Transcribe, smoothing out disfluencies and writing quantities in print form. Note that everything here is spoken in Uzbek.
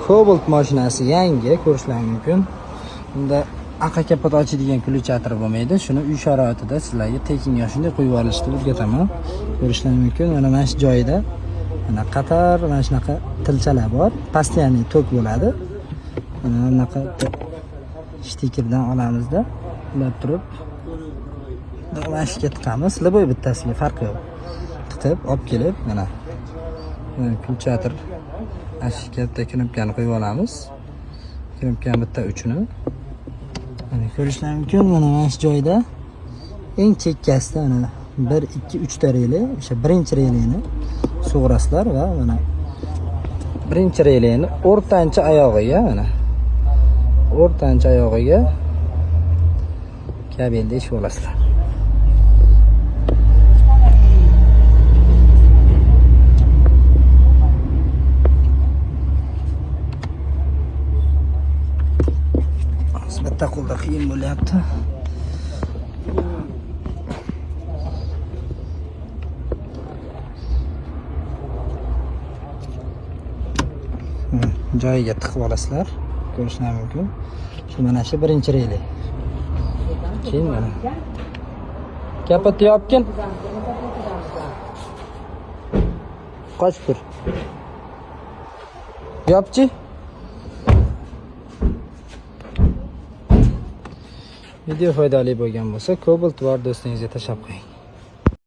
Cobalt mashinasi yangi, ko'rishlaringiz mumkin. Bunda aql kapot ochadigan ключатор bo'lmaydi. Shuni uy sharoitida sizlarga tekinga shunday qo'yib olishni o'rgataman. Ko'rishlaringiz mumkin. Mana shu joyida mana qator mana shunaqa tilchalar bor. Постоянный tok bo'ladi. Mana bunaqa stikerdan olamizda. Ulab turib mashga tiqamiz. Liboy bittasiga farqi yo'q. Tiqib, olib kelib mana ключатор katta knopkani qo'yib olamiz. Knopkaning bitta uchini. Mana ko'rishlaringiz mumkin, mana shu joyda eng chekkasida mana 1, 2, 3 ta reli, o'sha birinchi relini sug'urasizlar va mana birinchi relini o'rtancha oyog'iga mana o'rtancha oyog'iga kabelda ishib olasizlar. Bitta qo'lda qiyin bo'lyapti. Joyiga tiqib olasizlar. Ko'rishlaringiz mumkin. Shu mana shu birinchi reli. Keyin mana kapotni yopgin. Qochib tur. Yopchi. Video foydali bo'lgan bo'lsa, Cobalt bor do'stingizga tashlab qo'ying.